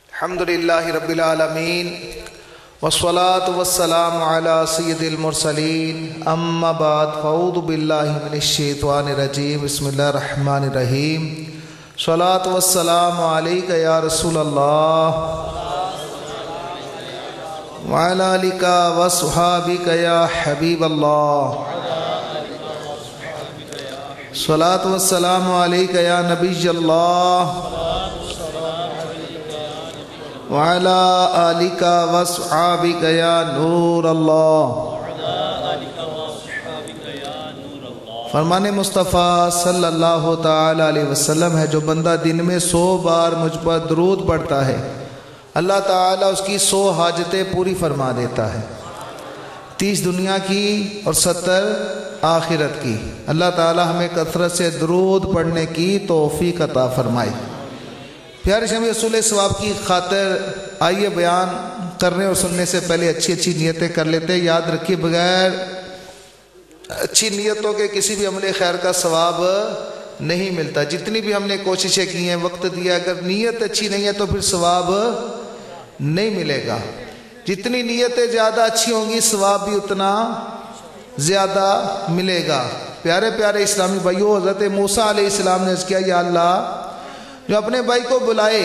الحمدللہ رب العالمین والصلاة والسلام علی سید المرسلین اما بعد فاعوذ باللہ من الشیطان الرجیم بسم اللہ الرحمن الرحیم صلاۃ والسلام علیک یا رسول اللہ وعلی آلک وصحابک یا حبیب اللہ صلاۃ والسلام علیک یا نبی اللہ وعلی آلک وصحابک یا نور اللہ۔ فرمان مصطفیٰ صلی اللہ تعالی علیہ وسلم ہے، جو بندہ دن میں 100 بار مجھ پر درود پڑھتا ہے اللہ تعالیٰ اس کی 100 حاجتیں پوری فرما دیتا ہے، 30 دنیا کی اور 70 آخرت کی۔ اللہ تعالیٰ ہمیں کثرت سے درود پڑھنے کی توفیق عطا فرمائے۔ پیارے شمی رسول ثواب کی خاطر آئیے بیان کرنے اور سننے سے پہلے اچھی نیتیں کر لیتے ہیں۔ یاد رکھیے بغیر اچھی نیتوں کے کسی بھی عمل خیر کا ثواب نہیں ملتا۔ جتنی بھی ہم نے کوششیں کی ہیں، وقت دیا، اگر نیت اچھی نہیں ہے تو پھر ثواب نہیں ملے گا۔ جتنی نیتیں زیادہ اچھی ہوں گی ثواب بھی اتنا زیادہ ملے گا۔ پیارے پیارے اسلامی بھائیو، حضرت موسیٰ علیہ السلام نے عرض کیا، یا اللہ جو اپنے بھائی کو بلائے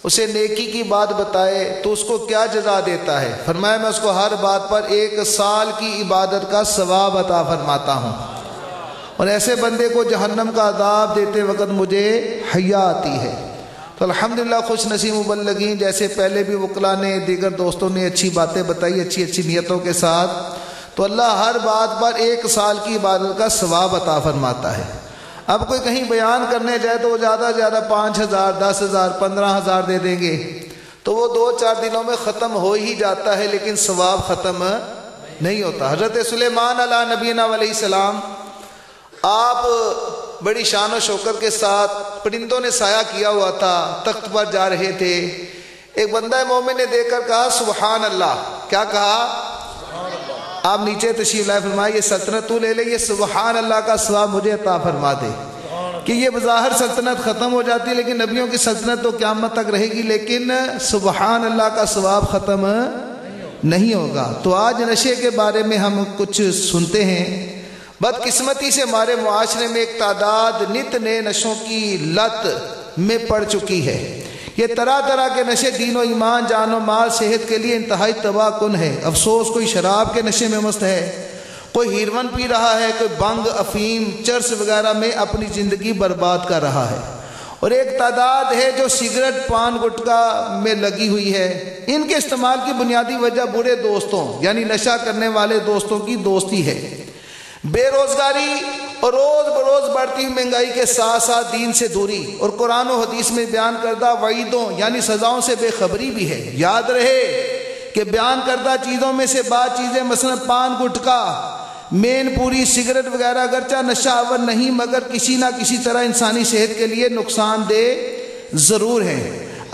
اسے نیکی کی بات بتائے تو اس کو کیا جزا دیتا ہے؟ فرمایا میں اس کو ہر بات پر 1 سال کی عبادت کا ثواب عطا فرماتا ہوں، اور ایسے بندے کو جہنم کا عذاب دیتے وقت مجھے حیا آتی ہے۔ تو الحمدللہ خوش نصیب مبلغین جیسے پہلے بھی وکلاء نے، دیگر دوستوں نے اچھی باتیں بتائی اچھی نیتوں کے ساتھ، تو اللہ ہر بات پر 1 سال کی عبادت کا ثواب عطا فرماتا ہے۔ اب کوئی کہیں بیان کرنے جائے تو وہ زیادہ 5,000 10,000 15,000 دے دیں گے، تو وہ 2-4 دنوں میں ختم ہو ہی جاتا ہے، لیکن ثواب ختم نہیں ہوتا۔ حضرت سلیمان علیہ نبینا علیہ السلام آپ بڑی شان و شوکت کے ساتھ، پرندوں نے سایہ کیا ہوا تھا، تخت پر جا رہے تھے، ایک بندہ مومن نے دیکھ کر کہا سبحان اللہ۔ کیا کہا؟ آپ نیچے تشریف لائے، فرمایا یہ سلطنت تو لے لے، یہ سبحان اللہ کا ثواب مجھے عطا فرما دے۔ کہ یہ بظاہر سلطنت ختم ہو جاتی ہے، لیکن نبیوں کی سلطنت تو قیامت تک رہے گی، لیکن سبحان اللہ کا ثواب ختم نہیں ہوگا۔ تو آج نشے کے بارے میں ہم کچھ سنتے ہیں۔ بدقسمتی سے ہمارے معاشرے میں ایک تعداد نت نئے نشوں کی لت میں پڑ چکی ہے۔ یہ طرح طرح کے نشے دین و ایمان، جان و مال، صحت کے لیے انتہائی تباہ کن ہے۔ افسوس کوئی شراب کے نشے میں مست ہے، کوئی ہیروین پی رہا ہے، کوئی بنگ، افیم، چرس وغیرہ میں اپنی زندگی برباد کر رہا ہے، اور ایک تعداد ہے جو سگریٹ، پان، گٹکا میں لگی ہوئی ہے۔ ان کے استعمال کی بنیادی وجہ برے دوستوں یعنی نشہ کرنے والے دوستوں کی دوستی ہے۔ بے روزگاری اور روز بروز بڑھتی ہوئی مہنگائی کے ساتھ ساتھ دین سے دوری اور قرآن و حدیث میں بیان کردہ وعیدوں یعنی سزاؤں سے بے خبری بھی ہے۔ یاد رہے کہ بیان کردہ چیزوں میں سے بعض چیزیں مثلا پان، گٹکا، مین پوری، سگریٹ وغیرہ اگرچہ نشہ آور نہیں، مگر کسی نہ کسی طرح انسانی صحت کے لیے نقصان دہ ضرور ہیں۔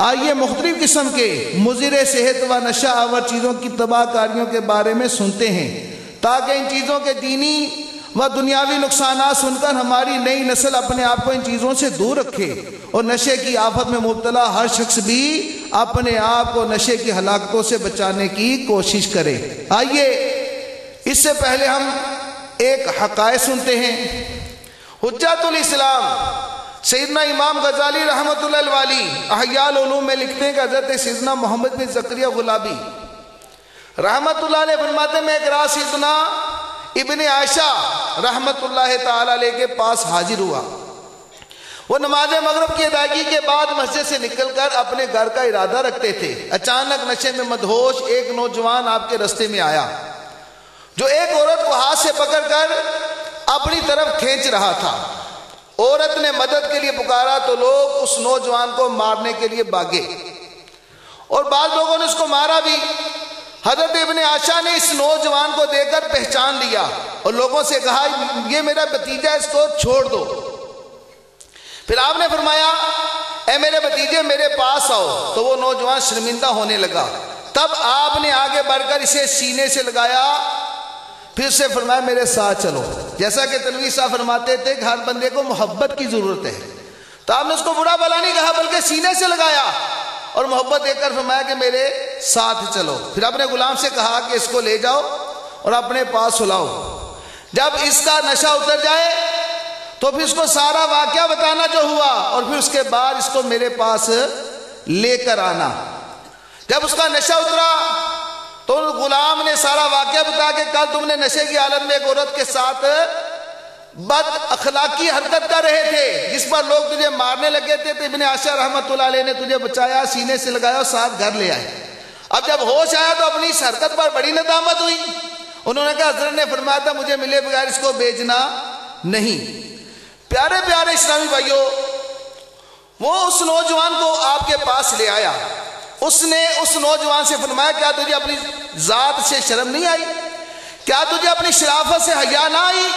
آئیے مختلف قسم کے مضر صحت و نشہ آور چیزوں کی تباہ کاریوں کے بارے میں سنتے ہیں، تاکہ ان چیزوں کے دینی و دنیاوی نقصانات سن کر ہماری نئی نسل اپنے آپ کو ان چیزوں سے دور رکھے، اور نشے کی آفت میں مبتلا ہر شخص بھی اپنے آپ کو نشے کی ہلاکتوں سے بچانے کی کوشش کرے۔ آئیے اس سے پہلے ہم ایک حقائق سنتے ہیں۔ حجت الاسلام سیدنا امام غزالی رحمۃ اللہ الوالی احیاء العلوم میں لکھتے ہیں کہ حضرت سیدنا محمد بن زکریا غلابی رحمۃ اللہ علیہ فرماتے ہیں، میں ایک رات سیدنا ابن عائشہ رحمۃ اللہ تعالی علیہ کے پاس حاضر ہوا۔ وہ نماز مغرب کی ادائیگی کے بعد مسجد سے نکل کر اپنے گھر کا ارادہ رکھتے تھے۔ اچانک نشے میں مدہوش ایک نوجوان آپ کے راستے میں آیا، جو ایک عورت کو ہاتھ سے پکڑ کر اپنی طرف کھینچ رہا تھا۔ عورت نے مدد کے لیے پکارا تو لوگ اس نوجوان کو مارنے کے لیے بھاگے، اور بعض لوگوں نے اس کو مارا بھی۔ حضرت ابن عائشہ نے اس نوجوان کو دیکھ کر پہچان لیا اور لوگوں سے کہا یہ میرا بھتیجا، اس کو چھوڑ دو۔ پھر آپ نے فرمایا اے میرے بھتیجے میرے پاس آؤ، تو وہ نوجوان شرمندہ ہونے لگا۔ تب آپ نے آگے بڑھ کر اسے سینے سے لگایا، پھر سے فرمایا میرے ساتھ چلو۔ جیسا کہ تنویر صاحب فرماتے تھے کہ ہر بندے کو محبت کی ضرورت ہے، تو آپ نے اس کو برا بلا نہیں کہا بلکہ سینے سے لگایا اور محبت دے کر فرمایا کہ میرے ساتھ چلو. پھر اپنے غلام سے کہا کہ اس کو لے جاؤ اور اپنے پاس سلاؤ. جب اس کا نشہ اتر جائے تو پھر اس کو سارا واقعہ بتانا جو ہوا اور پھر اس کے بعد اس کو میرے پاس لے کر آنا. جب اس کا نشہ اترا تو غلام نے سارا واقعہ بتایا کہ کل تم نے نشے کی حالت میں ایک عورت کے ساتھ بد اخلاقی حرکت کر رہے تھے جس پر لوگ تجھے مارنے لگے تھے تو ابن عاشر رحمت اللہ علیہ نے تجھے بچایا, سینے سے لگایا اور ساتھ گھر لے آئے. اب جب ہوش آیا تو اپنی اس حرکت پر بڑی ندامت ہوئی. انہوں نے کہا حضرت نے فرمایا تھا مجھے ملے بغیر اس کو بیچنا نہیں. پیارے پیارے اسلامی بھائیوں, وہ اس نوجوان کو آپ کے پاس لے آیا. اس نے اس نوجوان سے فرمایا کیا تجھے اپنی ذات سے شرم نہیں آئی؟ کیا تجھے اپنی شرافت سے حیا نہ آئی؟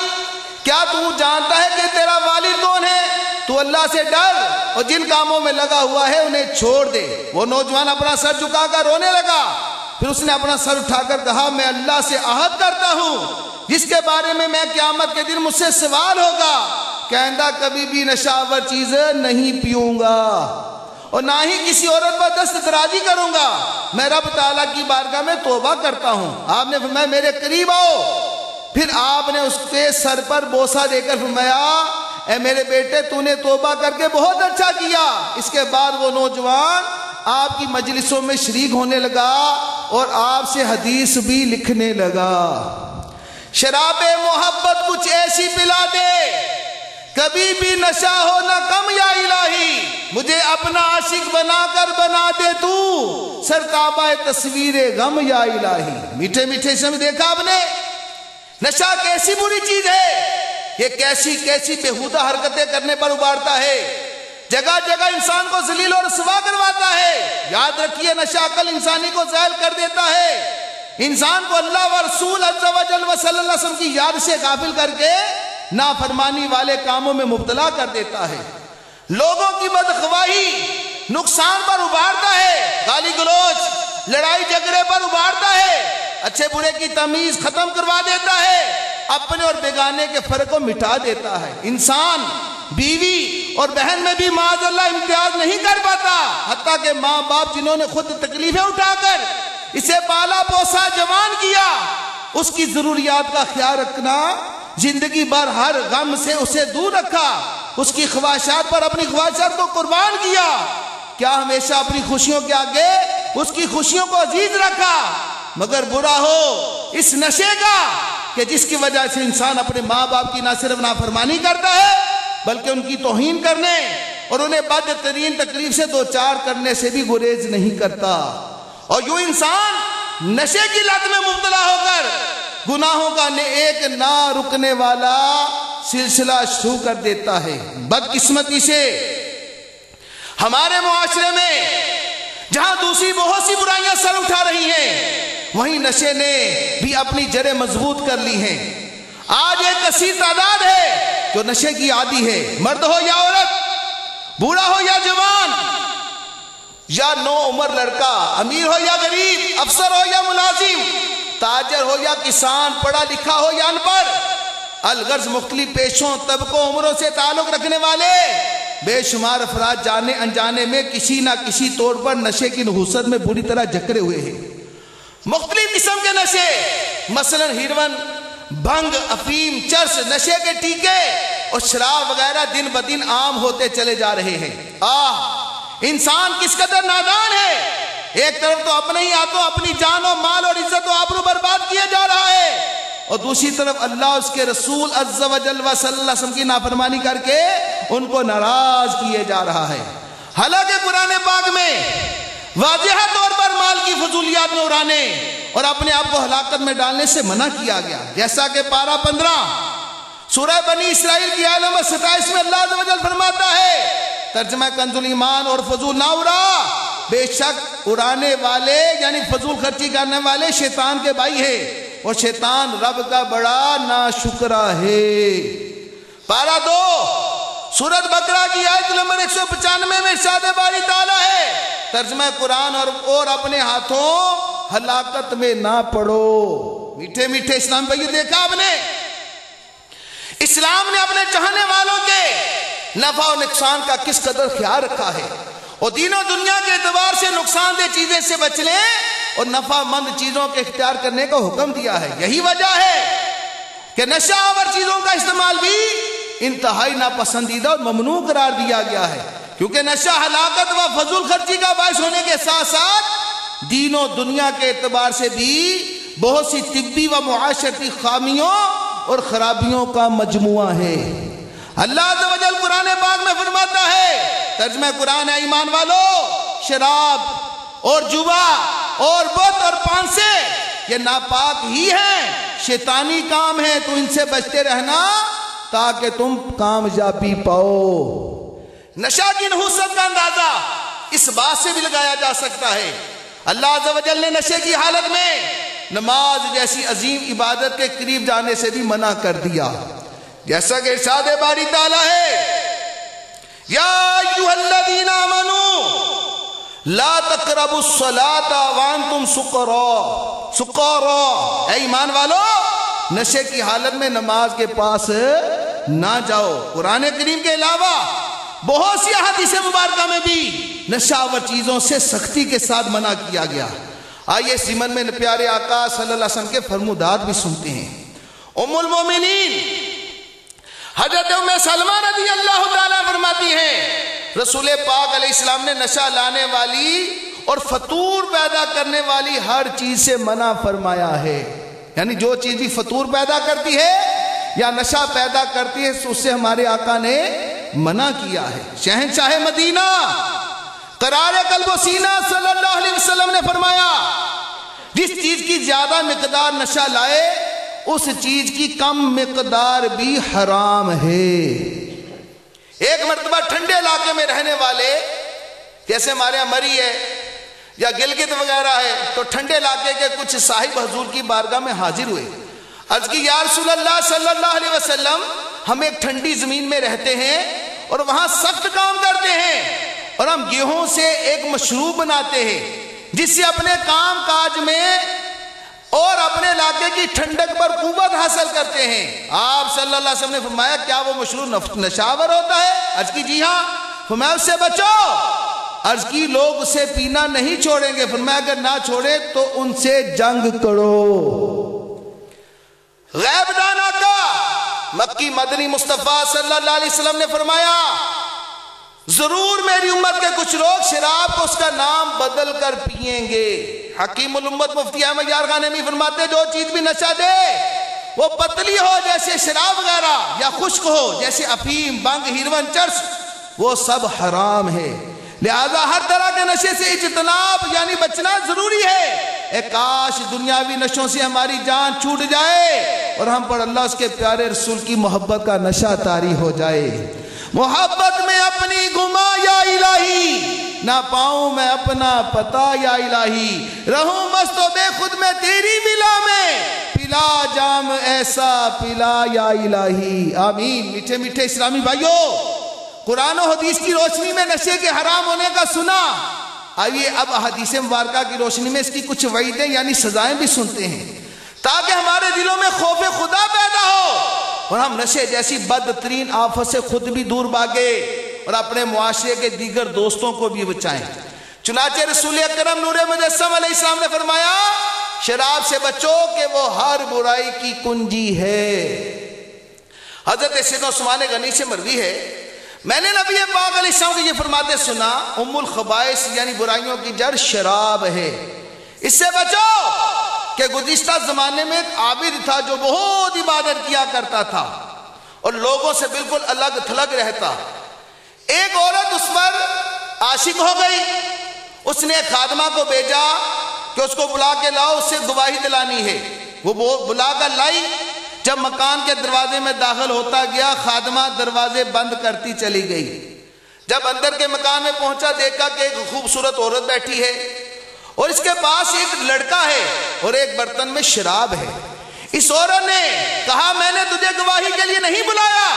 کیا تو جانتا ہے کہ تیرا والد کون ہے؟ تو اللہ سے ڈر اور جن کاموں میں لگا ہوا ہے انہیں چھوڑ دے. وہ نوجوان اپنا سر جھکا کر رونے لگا. پھر اس نے اپنا سر اٹھا کر کہا میں اللہ سے عہد کرتا ہوں جس کے بارے میں قیامت کے دن مجھ سے سوال ہوگا کہ آئندہ کبھی بھی نشہ آور چیزیں نہیں پیوں گا اور نہ ہی کسی عورت پر دست درازی کروں گا. میں رب تعالیٰ کی بارگاہ میں توبہ کرتا ہوں. آپ نے فرمایا میرے قریب آؤ. پھر آپ نے اس کے سر پر بوسہ دے کر فرمایا اے میرے بیٹے تو نے توبہ کر کے بہت اچھا کیا. اس کے بعد وہ نوجوان آپ کی مجلسوں میں شریک ہونے لگا اور آپ سے حدیث بھی لکھنے لگا. شراب محبت کچھ ایسی پلا دے کبھی بھی نشہ ہو نہ کم یا الہی, مجھے اپنا عاشق بنا کر بنا دے تو سرکابہ تصویر غم یا الہی. میٹھے میٹھے سے دیکھا آپ نے نشہ کیسی بری چیز ہے. یہ کیسی کیسی بےہودہ حرکتیں کرنے پر ابھارتا ہے. جگہ جگہ انسان کو ذلیل اور رسوا کرواتا ہے. یاد رکھیے نشہ عقل انسانی کو زائل کر دیتا ہے. انسان کو اللہ و رسول عز و جل و صلی اللہ علیہ وسلم کی یاد سے غافل کر کے نافرمانی والے کاموں میں مبتلا کر دیتا ہے. لوگوں کی بدخواہی نقصان پر ابھارتا ہے. گالی گلوچ لڑائی جھگڑے پر ابھارتا ہے. اچھے برے کی تمیز ختم کروا دیتا ہے. اپنے اور بیگانے کے فرق کو مٹا دیتا ہے. انسان بیوی اور بہن میں بھی معاذ اللہ امتیاز نہیں کر پاتا. حتیٰ کہ ماں باپ جنہوں نے خود تکلیفیں اٹھا کر اسے پالا پوسا جوان کیا, اس کی ضروریات کا خیال رکھنا, زندگی بھر ہر غم سے اسے دور رکھا, اس کی خواہشات پر اپنی خواہشات کو قربان کیا, کیا ہمیشہ اپنی خوشیوں کے آگے اس کی خوشیوں کو عزیز رکھا. مگر برا ہو اس نشے کا کہ جس کی وجہ سے انسان اپنے ماں باپ کی نہ صرف نافرمانی کرتا ہے بلکہ ان کی توہین کرنے اور انہیں بدترین تکلیف سے دوچار کرنے سے بھی گریز نہیں کرتا. اور یوں انسان نشے کی لت میں مبتلا ہو کر گناہوں کا ایک نہ رکنے والا سلسلہ شروع کر دیتا ہے. بدقسمتی سے ہمارے معاشرے میں جہاں دوسری بہت سی برائیاں سر اٹھا رہی ہیں وہیں نشے نے بھی اپنی جڑیں مضبوط کر لی ہیں. آج ایک کثیر تعداد ہے جو نشے کی عادی ہے. مرد ہو یا عورت, بوڑھا ہو یا جوان, یا نو عمر لڑکا, امیر ہو یا غریب, افسر ہو یا ملازم, تاجر ہو یا کسان, پڑھا لکھا ہو یا ان پڑھ, الغرض مختلف پیشوں طبقوں عمروں سے تعلق رکھنے والے بے شمار افراد جانے انجانے میں کسی نہ کسی طور پر نشے کی نحوست میں بری طرح جکڑے ہوئے ہیں. مختلف قسم کے نشے مثلا ہیروئن, بھنگ, افیم, چرس, نشے کے ٹیکے اور شراب وغیرہ دن بدن عام ہوتے چلے جا رہے ہیں. انسان کس قدر نادان ہے. ایک طرف تو اپنے ہی ہاتھوں اپنی جان و مال اور عزت و آبرو برباد کیا جا رہا ہے اور دوسری طرف اللہ اس کے رسول عز و جل و صلی اللہ علیہ وسلم کی نافرمانی کر کے ان کو ناراض کیے جا رہا ہے. حالانکہ قرآن پاک میں واضح طور پر مال کی فضولیات میں اڑانے اور اپنے آپ کو ہلاکت میں ڈالنے سے منع کیا گیا. جیسا کہ پارہ 15 سورہ بنی اسرائیل کی آیت نمبر 27 میں اللہ عز و جل فرماتا ہے, ترجمہ کنز الایمان, اور فضول نہ اڑا, بے شک اڑانے والے یعنی فضول خرچی کرنے والے شیطان کے بھائی ہیں اور شیطان رب کا بڑا ناشکرا ہے. پارہ 2 سورۃ بقرہ کی آیت نمبر 195 میں ارشاد باری تعالیٰ ہے, ترجمہ قرآن, اور اپنے ہاتھوں ہلاکت میں نہ پڑو. میٹھے میٹھے اسلام بھائیو, دیکھا آپ نے اسلام نے اپنے چاہنے والوں کے نفع و نقصان کا کس قدر خیال رکھا ہے، اور دین و دنیا کے اعتبار سے نقصان دہ چیزیں سے بچ لیں اور نفع مند چیزوں کے اختیار کرنے کا حکم دیا ہے۔ یہی وجہ ہے کہ نشہ آور چیزوں کا استعمال بھی انتہائی ناپسندیدہ اور ممنوع قرار دیا گیا ہے، کیونکہ نشہ ہلاکت و فضول خرچی کا باعث ہونے کے ساتھ ساتھ دین و دنیا کے اعتبار سے بھی بہت سی طبی و معاشرتی خامیوں اور خرابیوں کا مجموعہ ہے۔ اللہ عز و جل قرآن پاک میں فرماتا ہے، ترجمہ قرآن ہے، ایمان والو، شراب اور جوا اور بت اور پان سے یہ ناپاک ہی ہیں، شیطانی کام ہے، تو ان سے بچتے رہنا تاکہ تم کامیابی پاؤ۔ نشہ کی نحوست کا اندازہ اس بات سے بھی لگایا جا سکتا ہے، اللہ عز و جل نے نشے کی حالت میں نماز جیسی عظیم عبادت کے قریب جانے سے بھی منع کر دیا، جیسا کہ ارشاد باری تعالیٰ ہے، یا ایھا الذین آمنوا لا تقربوا الصلاۃ وانتم سکارا، اے ایمان والو نشے کی حالت میں نماز کے پاس نہ جاؤ۔ قرآن کریم کے علاوہ بہت سی احادیث مبارکہ میں بھی نشہ آور چیزوں سے سختی کے ساتھ منع کیا گیا۔ آئیے اس ضمن میں پیارے آقا صلی اللہ علیہ وسلم کے فرمودات بھی سنتے ہیں۔ ام المومنین حضرت ام سلمہ رضی اللہ تعالیٰ فرماتی ہیں، رسول پاک علیہ السلام نے نشہ لانے والی اور فطور پیدا کرنے والی ہر چیز سے منع فرمایا ہے، یعنی جو چیز بھی فطور پیدا کرتی ہے یا نشہ پیدا کرتی ہے اس سے ہمارے آقا نے منع کیا ہے۔ شہنشاہ مدینہ قرار قلب و سینہ صلی اللہ علیہ وسلم نے فرمایا، جس چیز کی زیادہ مقدار نشہ لائے اس چیز کی کم مقدار بھی حرام ہے۔ ایک مرتبہ ٹھنڈے علاقے میں رہنے والے، جیسے ہمارے یہاں مری ہے یا گلگت وغیرہ ہے، تو ٹھنڈے علاقے کے کچھ صاحب حضور کی بارگاہ میں حاضر ہوئے، عرض کی یا رسول اللہ صلی اللہ علیہ وسلم، ہم ایک ٹھنڈی زمین میں رہتے ہیں اور وہاں سخت کام کرتے ہیں، اور ہم گیہوں سے ایک مشروب بناتے ہیں جس سے اپنے کام کاج میں اور اپنے علاقے کی ٹھنڈک پر قوت حاصل کرتے ہیں۔ آپ صلی اللہ علیہ وسلم نے فرمایا، کیا وہ مشروب نشاور ہوتا ہے؟ عرض کی جی ہاں۔ فرمایا اس سے بچو۔ عرض کی لوگ اسے پینا نہیں چھوڑیں گے۔ فرمایا اگر نہ چھوڑے تو ان سے جنگ کرو۔ غیب دان آقا مکی مدنی مصطفیٰ صلی اللہ علیہ وسلم نے فرمایا، ضرور میری امت کے کچھ لوگ شراب کو اس کا نام بدل کر پئیں گے۔ حکیم الامت مفتی احمد یار غانمی فرماتے، جو چیز بھی نشہ دے وہ پتلی ہو جیسے شراب وغیرہ یا خشک ہو جیسے افیم، بنگ، ہیروین، چرس، وہ سب حرام ہے۔ لہذا ہر طرح کے نشے سے اجتناب یعنی بچنا ضروری ہے۔ اے کاش دنیاوی نشوں سے ہماری جان چھوٹ جائے اور ہم پر اللہ اس کے پیارے رسول کی محبت کا نشہ طاری ہو جائے۔ محبت میں اپنی گما یا الہی، نہ پاؤں میں اپنا پتا یا الہی، رہوں مست و بے خود میں تیری ملا میں، پلا جام ایسا پلا یا الہی۔ آمین۔ میٹھے میٹھے اسلامی بھائیوں، قرآن و حدیث کی روشنی میں نشے کے حرام ہونے کا سنا، آئیے اب حدیث مبارکہ کی روشنی میں اس کی کچھ وعیدیں یعنی سزائیں بھی سنتے ہیں، تاکہ ہمارے دلوں میں خوف خدا پیدا ہو اور ہم نشے جیسی بدترین آفت سے خود بھی دور بھاگے اور اپنے معاشرے کے دیگر دوستوں کو بھی بچائیں۔ چنانچہ رسول اکرم نور مجسم علیہ السلام نے فرمایا، شراب سے بچو کہ وہ ہر برائی کی کنجی ہے۔ حضرت سیدنا عثمان غنی سے مروی ہے، میں نے نبی پاک علیہ السلام کو یہ فرماتے سنا، ام الخبائث یعنی برائیوں کی جڑ شراب ہے، اس سے بچو کہ گزشتہ زمانے میں ایک عابد تھا جو بہت عبادت کیا کرتا تھا اور لوگوں سے بالکل الگ تھلگ رہتا۔ ایک عورت اس پر عاشق ہو گئی، اس نے خادمہ کو بھیجا کہ اس کو بلا کے لاؤ، اس سے گواہی دلانی ہے۔ وہ بلا کر لائی، جب مکان کے دروازے میں داخل ہوتا گیا، خادمہ دروازے بند کرتی چلی گئی۔ جب اندر کے مکان میں پہنچا، دیکھا کہ ایک خوبصورت عورت بیٹھی ہے اور اس کے پاس ایک لڑکا ہے اور ایک برتن میں شراب ہے۔ اس عورت نے کہا، میں نے تجھے گواہی کے لیے نہیں بلایا،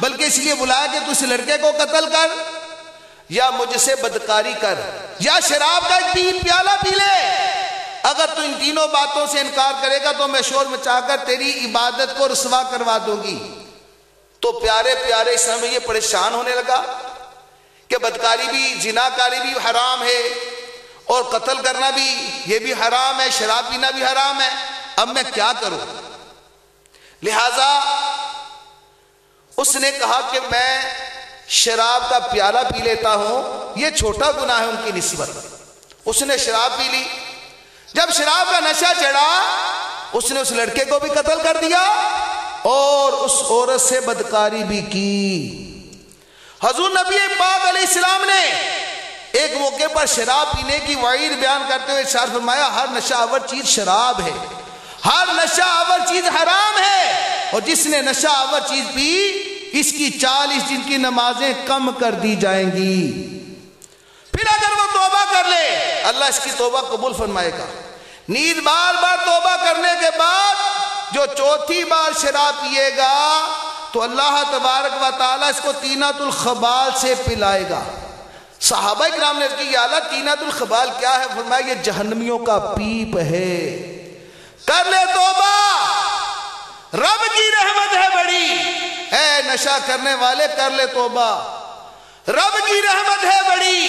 بلکہ اس لیے بلایا کہ تو اس لڑکے کو قتل کر یا مجھ سے بدکاری کر یا شراب کا ایک پیالہ پی لے۔ اگر تو ان تینوں باتوں سے انکار کرے گا تو میں شور مچا کر تیری عبادت کو رسوا کروا دوں گی۔ تو پیارے پیارے اسلام میں یہ پریشان ہونے لگا کہ بدکاری بھی، زناکاری بھی حرام ہے، اور قتل کرنا بھی یہ بھی حرام ہے، شراب پینا بھی حرام ہے، اب میں کیا کروں؟ لہذا اس نے کہا کہ میں شراب کا پیالہ پی لیتا ہوں، یہ چھوٹا گناہ ہے ان کی نسبت۔ اس نے شراب پی لی، جب شراب کا نشہ چڑھا اس نے اس لڑکے کو بھی قتل کر دیا اور اس عورت سے بدکاری بھی کی۔ حضور نبی پاک علیہ السلام نے ایک موقع پر شراب پینے کی وعید بیان کرتے ہوئے ارشاد فرمایا ہر نشہ آور چیز شراب ہے، ہر نشہ آور چیز حرام ہے، اور جس نے نشہ آور چیز پی اس کی 40 دن کی نمازیں کم کر دی جائیں گی، پھر اگر وہ توبہ کر لے اللہ اس کی توبہ قبول فرمائے گا۔ نیز بار بار توبہ کرنے کے بعد جو چوتھی بار شراب پیے گا تو اللہ تبارک و تعالیٰ اس کو طینۃ الخبال سے پلائے گا۔ صحابہ کرام نے کہا یا اللہ طینۃ الخبال کیا ہے؟ فرمایا یہ جہنمیوں کا پیپ ہے، کر لے توبہ، رب کی رحمت ہے بڑی، اے نشہ کرنے والے کر لے توبہ، رب کی رحمت ہے بڑی،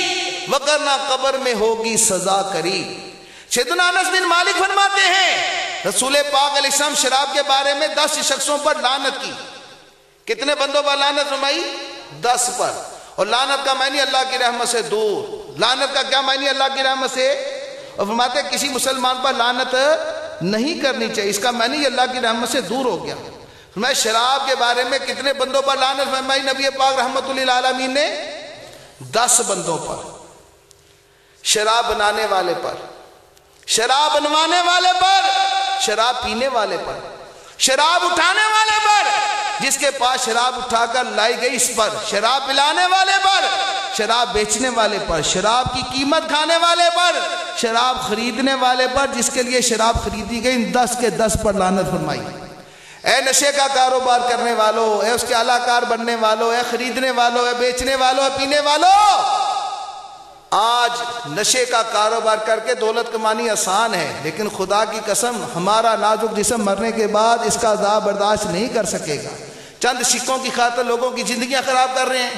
وگرنہ قبر میں ہوگی سزا کری۔ سیدنا انس بن مالک فرماتے ہیں رسول پاک علیہ السلام شراب کے بارے میں 10 شخصوں پر لعنت کی۔ کتنے بندوں پر لعنت فرمائی؟ 10 پر۔ اور لعنت کا معنی اللہ کی رحمت سے دور۔ لعنت کا کیا معنی؟ اللہ کی رحمت سے، اور فرماتے ہیں کسی مسلمان پر لعنت نہیں کرنی چاہیے، اس کا معنی اللہ کی رحمت سے دور ہو گیا۔ فرمایا شراب کے بارے میں کتنے بندوں پر لعنت فرمائی نبی پاک رحمت اللہ العالمین نے؟ 10 بندوں پر۔ شراب بنانے والے پر، شراب بنوانے والے پر، شراب پینے والے پر، شراب اٹھانے والے پر، جس کے پاس شراب اٹھا کر لائی گئی اس پر، شراب پلانے والے پر، شراب بیچنے والے پر، شراب کی قیمت کھانے والے پر، شراب خریدنے والے پر، جس کے لیے شراب خریدی گئی، ان 10 کے 10 پر لعنت فرمائی۔ اے نشے کا کاروبار کرنے والوں، اے اس کے اعلی کار بننے والوں، اے خریدنے والوں، اے بیچنے والوں، اے پینے والوں، آج نشے کا کاروبار کر کے دولت کمانی آسان ہے، لیکن خدا کی قسم ہمارا نازک جسم مرنے کے بعد اس کا عذاب برداشت نہیں کر سکے گا۔ چند سکوں کی خاطر لوگوں کی زندگیاں خراب کر رہے ہیں،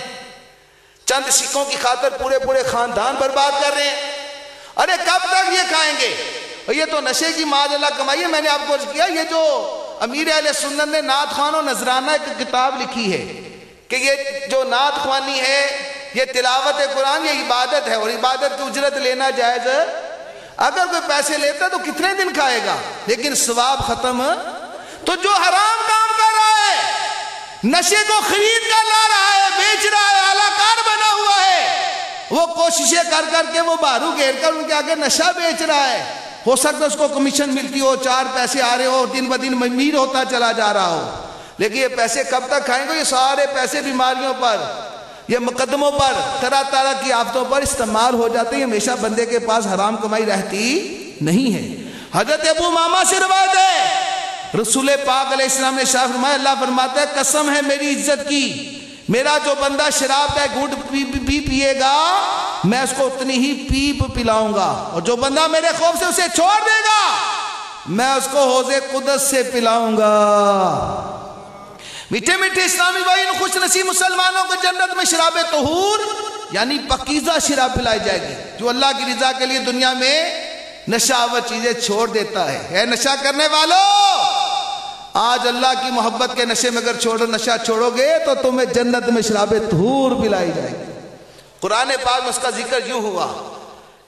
چند سکوں کی خاطر پورے پورے خاندان برباد کر رہے ہیں۔ ارے کب تک یہ کھائیں گے؟ یہ تو نشے کی معاذ اللہ کمائی ہے۔ میں نے آپ کو عرض کیا یہ جو امیر اہل سنت نے نعت خوان و نذرانہ ایک کتاب لکھی ہے کہ یہ جو نعت خوانی ہے یہ تلاوت قرآن یہ عبادت ہے، اور عبادت کی اجرت لینا جائز ہے۔ اگر کوئی پیسے لیتا تو کتنے دن کھائے گا، لیکن ثواب ختم۔ تو جو حرام کام کر رہا ہے، نشے کو خرید کر لا رہا ہے، بیچ رہا ہے، اعلی کار بنا ہوا ہے، وہ کوششیں کر کر کے وہ بارو گھیر کر ان کے آگے نشہ بیچ رہا ہے، ہو سکتا ہے اس کو کمیشن ملتی ہو، 4 پیسے آ رہے ہو، دن بدن امیر ہوتا چلا جا رہا ہو، لیکن یہ پیسے کب تک کھائیں گے؟ یہ سارے پیسے بیماریوں پر، یہ مقدموں پر، طرح طرح کی آفتوں پر استعمال ہو جاتے ہیں۔ ہمیشہ بندے کے پاس حرام کمائی رہتی نہیں ہے۔ حضرت ابو امامہ سے روایت ہے رسول پاک علیہ السلام نے ارشاد فرمایا اللہ فرماتا ہے قسم ہے میری عزت کی، میرا جو بندہ شراب کا گھونٹ پیے گا میں اس کو اتنی ہی پیپ پلاؤں گا، اور جو بندہ میرے خوف سے اسے چھوڑ دے گا میں اس کو حوض قدس سے پلاؤں گا۔ میٹھے میٹھے اسلامی بھائی، ان خوش نصیب مسلمانوں کو جنت میں شراب طہور یعنی پاکیزہ شراب پلائی جائے گی، جو اللہ کی رضا کے لیے دنیا میں نشہ آور چیزیں چھوڑ دیتا ہے۔ اے نشہ کرنے والوں، آج اللہ کی محبت کے نشے میں اگر نشہ چھوڑو گے تو تمہیں جنت میں شراب طہور پلائی جائے گی۔ قرآن پاک میں اس کا ذکر یوں ہوا،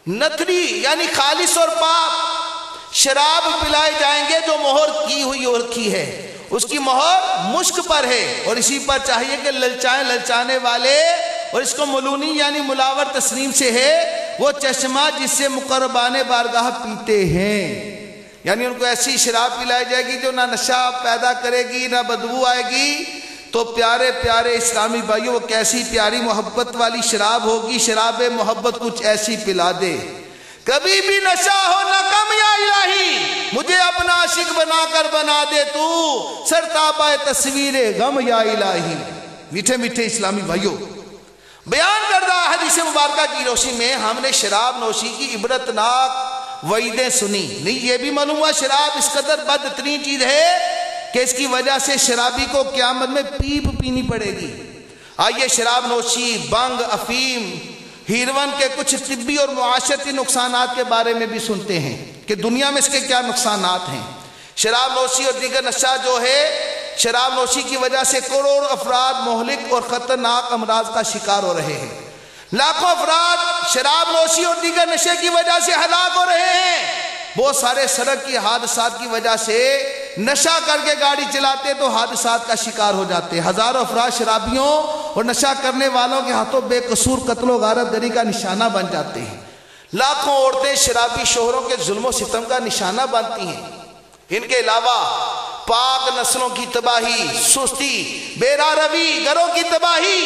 نتری یعنی خالص اور پاک شراب پلائے جائیں گے جو مہر کی ہوئی اور رکھی ہے، اس کی مہر مشک پر ہے، اور اسی پر چاہیے کہ للچانے والے، اور اس کو ملونی یعنی ملاور تسنیم سے ہے وہ چشمہ جس سے مقربان بارگاہ پیتے ہیں، یعنی ان کو ایسی شراب پلائی جائے گی جو نہ نشہ پیدا کرے گی نہ بدبو آئے گی۔ تو پیارے پیارے اسلامی بھائیوں، وہ کیسی پیاری محبت والی شراب ہوگی، شراب محبت کچھ ایسی پلا دے، کبھی بھی نشہ ہو نہ کم یا الہی مجھے اپنا عاشق بنا کر بنا دے تو سرتابہ تصویر غم یا الہی۔ میٹھے میٹھے اسلامی بھائیوں، بیان کردہ حدیث مبارکہ کی روشنی میں ہم نے شراب نوشی کی عبرتناک وعیدیں سنی۔ نہیں یہ بھی معلوم ہوا شراب اس قدر بدترین چیز ہے کہ اس کی وجہ سے شرابی کو قیامت میں پیپ پینی پڑے گی۔ آئیے شراب نوشی، بنگ، افیم، ہیروئن کے کچھ طبی اور معاشرتی نقصانات کے بارے میں بھی سنتے ہیں کہ دنیا میں اس کے کیا نقصانات ہیں۔ شراب نوشی اور دیگر نشہ جو ہے، شراب نوشی کی وجہ سے کروڑوں افراد مہلک اور خطرناک امراض کا شکار ہو رہے ہیں۔ لاکھوں افراد شراب نوشی اور دیگر نشے کی وجہ سے ہلاک ہو رہے ہیں۔ بہت سارے سڑک کی حادثات کی وجہ سے نشہ کر کے گاڑی چلاتے تو حادثات کا شکار ہو جاتے۔ ہزاروں افراد شرابیوں اور نشہ کرنے والوں کے ہاتھوں بے قصور قتل و غارت گری کا نشانہ بن جاتے ہیں۔ لاکھوں عورتیں شرابی شوہروں کے ظلم و ستم کا نشانہ بنتی ہیں۔ ان کے علاوہ پاک نسلوں کی تباہی، سستی، بے راہ روی، گھروں کی تباہی،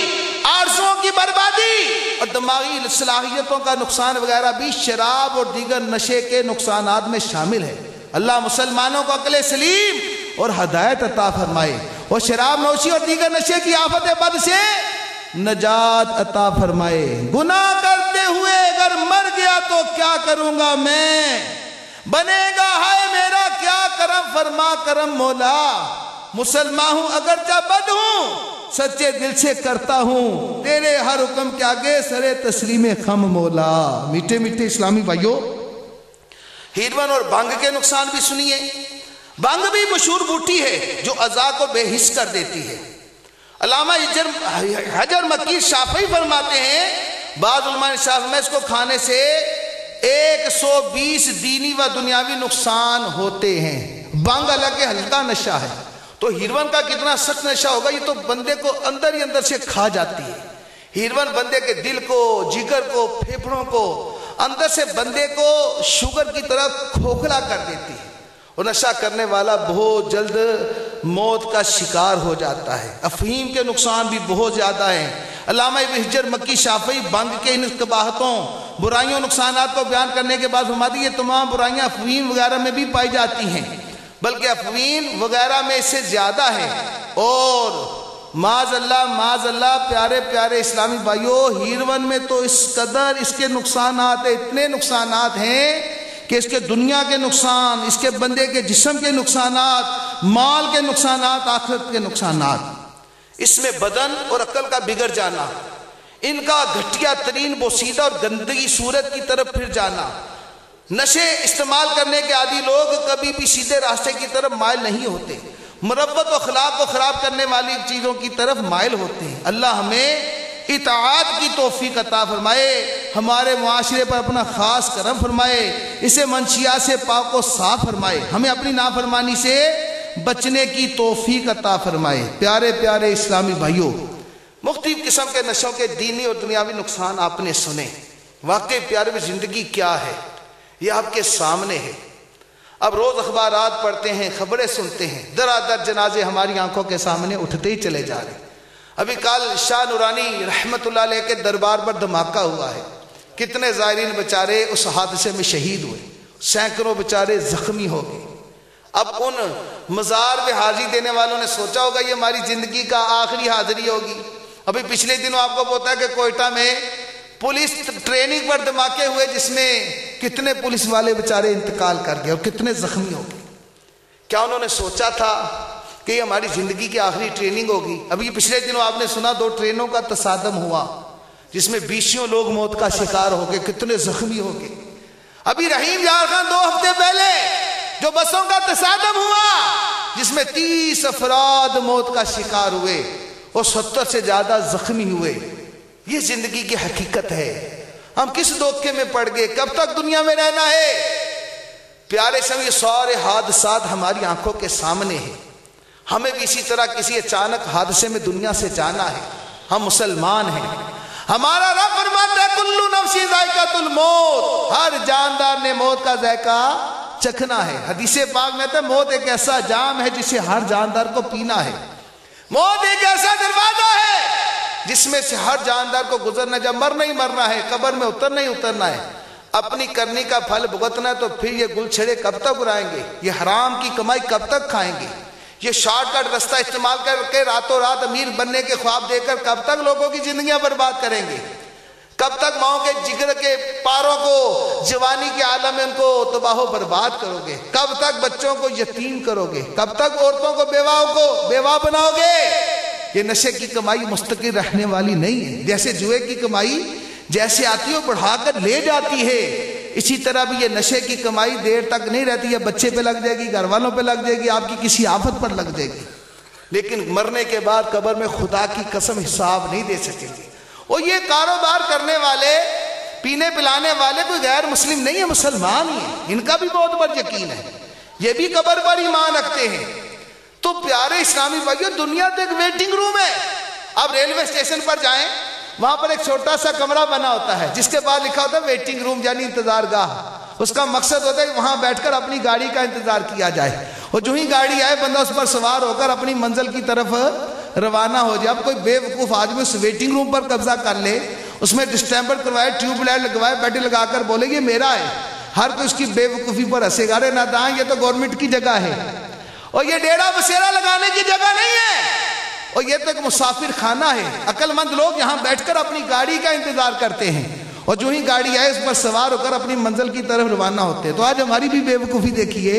آرزوؤں کی بربادی اور دماغی صلاحیتوں کا نقصان وغیرہ بھی شراب اور دیگر نشے کے نقصانات میں شامل ہے۔ اللہ مسلمانوں کو عقل سلیم اور ہدایت عطا فرمائے اور شراب نوشی اور دیگر نشے کی آفت بد سے نجات عطا فرمائے۔ گناہ کرتے ہوئے اگر مر گیا تو کیا کروں گا میں، بنے گا ہائے میرا کیا کرم، فرما کرم مولا۔ مسلمان ہوں اگرچہ بد ہوں، سچے دل سے کرتا ہوں تیرے ہر حکم کے آگے سرے تسلیم خم مولا۔ میٹھے میٹھے اسلامی بھائیوں، ہیروئن اور بھنگ کے نقصان بھی سنیے۔ بھنگ بھی مشہور بوٹی ہے جو اعضاء کو بے حس کر دیتی ہے۔ علامہ حجر مکی شافعی فرماتے ہیں، بعض علماء نے شافعی میں اس کو کھانے سے 120 دینی و دنیاوی نقصان ہوتے ہیں۔ بھنگ حالانکہ ہلکا نشہ ہے تو ہیروئن کا کتنا سخت نشہ ہوگا، یہ تو بندے کو اندر ہی اندر سے کھا جاتی ہے۔ ہیروئن بندے کے دل کو، جگر کو، پھیپھڑوں کو، اندر سے بندے کو شوگر کی طرح کھوکھلا کر دیتی ہے اور نشہ کرنے والا بہت جلد موت کا شکار ہو جاتا ہے۔ افہیم کے نقصان بھی بہت زیادہ ہیں۔ علامہ ابن حجر مکی شافعی بھنگ کے ان قباحتوں، برائیوں، نقصانات کو بیان کرنے کے بعد فرماتے ہیں یہ تمام برائیاں افہیم وغیرہ میں بھی پائی جاتی ہیں، بلکہ افہیم وغیرہ میں اس سے زیادہ ہے۔ اور معاذ اللہ پیارے پیارے اسلامی بھائیوں، ہیروئن میں تو اس قدر اس کے نقصانات ہیں، اتنے نقصانات ہیں کہ اس کے دنیا کے نقصان، اس کے بندے کے جسم کے نقصانات، مال کے نقصانات، آخرت کے نقصانات، اس میں بدن اور عقل کا بگڑ جانا، ان کا گھٹیا ترین بوسیدہ اور گندگی صورت کی طرف پھر جانا۔ نشے استعمال کرنے کے عادی لوگ کبھی بھی سیدھے راستے کی طرف مائل نہیں ہوتے، مروت و اخلاق کو خراب کرنے والی چیزوں کی طرف مائل ہوتے ہیں۔ اللہ ہمیں اطاعت کی توفیق عطا فرمائے، ہمارے معاشرے پر اپنا خاص کرم فرمائے، اسے منشیات سے پاک و صاف فرمائے، ہمیں اپنی نافرمانی سے بچنے کی توفیق عطا فرمائے۔ پیارے پیارے اسلامی بھائیوں، مختلف قسم کے نشوں کے دینی اور دنیاوی نقصان آپ نے سنے۔ واقعی پیارے میں زندگی کیا ہے یہ آپ کے سامنے ہے۔ اب روز اخبارات پڑھتے ہیں، خبریں سنتے ہیں، در جنازے ہماری آنکھوں کے سامنے اٹھتے ہی چلے جا رہے ہیں۔ ابھی کل شاہ نورانی رحمت اللہ علیہ کے دربار پر دھماکہ ہوا ہے، کتنے زائرین بیچارے اس حادثے میں شہید ہوئے، سینکڑوں بیچارے زخمی ہو گئے۔ اب ان مزار پہ حاضری دینے والوں نے سوچا ہوگا یہ ہماری زندگی کا آخری حاضری ہوگی۔ ابھی پچھلے دنوں آپ کو پتہ ہے کہ کوئٹہ میں پولیس ٹریننگ پر دھماکے ہوئے جس میں کتنے پولیس والے بیچارے انتقال کر گئے اور کتنے زخمی ہو گئے۔ کیا انہوں نے سوچا تھا کہ یہ ہماری زندگی کی آخری ٹریننگ ہوگی؟ ابھی پچھلے دنوں آپ نے سنا 2 ٹرینوں کا تصادم ہوا جس میں 20 لوگ موت کا شکار ہو گئے، کتنے زخمی ہو گئے۔ ابھی رحیم یار خان 2 ہفتے پہلے جو بسوں کا تصادم ہوا جس میں 30 افراد موت کا شکار ہوئے اور 70 سے زیادہ زخمی ہوئے۔ یہ زندگی کی حقیقت ہے۔ ہم کس دھوکے میں پڑ گئے؟ کب تک دنیا میں رہنا ہے؟ پیارے سب یہ سارے حادثات ہماری آنکھوں کے سامنے ہیں۔ ہمیں بھی اسی طرح کسی اچانک حادثے میں دنیا سے جانا ہے۔ ہم مسلمان ہیں، ہمارا رب فرماتا ہے کل نفس ذائقۃ الموت، ہر جاندار نے موت کا ذائقہ چکھنا ہے۔ حدیث پاک میں ہے موت ایک ایسا جام ہے جسے ہر جاندار کو پینا ہے۔ موت ایک ایسا دروازہ ہے جس میں سے ہر جاندار کو گزرنا، جب مرنا ہی مرنا ہے، قبر میں اترنا ہی اترنا ہے، اپنی کرنی کا پھل بھگتنا ہے۔ تو پھر یہ گل چھڑے کب تک اڑائیں گے؟ یہ حرام کی کمائی کب تک کھائیں گے؟ یہ شارٹ کٹ رستہ استعمال کر کے راتوں رات امیر بننے کے خواب دے کر کب تک لوگوں کی زندگیاں برباد کریں گے؟ کب تک ماؤں کے جگر کے پاروں کو جوانی کے عالم میں ان کو تباہ و برباد کرو گے؟ کب تک بچوں کو یتیم کرو گے؟ کب تک عورتوں کو بیواہ بناؤ گے؟ یہ نشے کی کمائی مستقل رہنے والی نہیں ہے۔ جیسے جوئے کی کمائی جیسے آتی ہے بڑھا کر لے جاتی ہے، اسی طرح بھی یہ نشے کی کمائی دیر تک نہیں رہتی ہے، بچے پہ لگ جائے گی، گھر والوں پہ لگ جائے گی، آپ کی کسی آفت پر لگ جائے گی، لیکن مرنے کے بعد قبر میں خدا کی قسم حساب نہیں دے سکیں گے۔ اور یہ کاروبار کرنے والے، پینے پلانے والے کوئی غیر مسلم نہیں ہے، مسلمان ہی ہیں، ان کا بھی بہت بڑا یقین ہے، یہ بھی قبر پر ایمان رکھتے ہیں۔ تو پیارے اسلامی بھائیو، دنیا تو ایک ویٹنگ روم ہے۔ اب ریلوے اسٹیشن پر جائیں، وہاں پر ایک چھوٹا سا کمرہ بنا ہوتا ہے جس کے بعد لکھا ہوتا ہے ویٹنگ روم، یعنی انتظار گاہ۔ اس کا مقصد ہوتا ہے کہ وہاں بیٹھ کر اپنی گاڑی کا انتظار کیا جائے، اور جو ہی گاڑی آئے بندہ اس پر سوار ہو کر اپنی منزل کی طرف روانہ ہو جائے۔ اب کوئی بے وقوف آدمی اس ویٹنگ روم پر قبضہ کر لے، اس میں ڈسٹیمپر کروائے، ٹیوب لائٹ لگوائے، بیٹری لگا کر بولے یہ میرا ہے، ہر کوئی اس کی بے وقوفی پر ہنسے گا، ارے نادان یہ تو گورنمنٹ کی جگہ ہے، اور یہ ڈیرا بسیرا لگانے کی جگہ نہیں ہے، اور یہ تو ایک مسافر خانہ ہے۔ عقل مند لوگ یہاں بیٹھ کر اپنی گاڑی کا انتظار کرتے ہیں، اور جو ہی گاڑی آئے اس پر سوار ہو کر اپنی منزل کی طرف روانہ ہوتے ہیں۔ تو آج ہماری بھی بے وقوفی دیکھیے،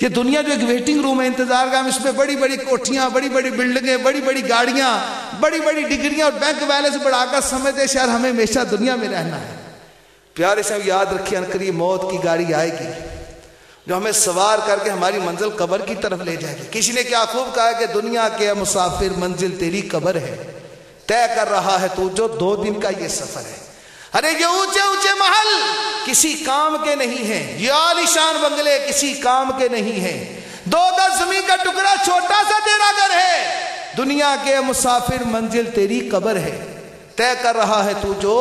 یہ دنیا جو ایک ویٹنگ روم ہے، انتظار گاہ میں، اس میں بڑی بڑی کوٹھیاں، بڑی بڑی بلڈنگیں، بڑی بڑی گاڑیاں، بڑی بڑی ڈگریاں اور بینک بیلنس بڑھا کر سمجھتے شاید ہمیں ہمیشہ دنیا میں رہنا ہے۔ پیارے صاحب یاد رکھیے، انقریب موت کی گاڑی آئے گی جو ہمیں سوار کر کے ہماری منزل قبر کی طرف لے جائے گی۔ کسی نے کیا خوب کہا کہ دنیا کے مسافر منزل تیری قبر ہے، طے کر رہا ہے تو جو 2 دن کا یہ سفر ہے۔ ارے یہ اونچے اونچے محل کسی کام کے نہیں ہیں، یہ عالیشان بنگلے کسی کام کے نہیں ہیں، 2 گز زمین کا ٹکڑا چھوٹا سا تیرا گھر ہے، دنیا کے مسافر منزل تیری قبر ہے، طے کر رہا ہے تو جو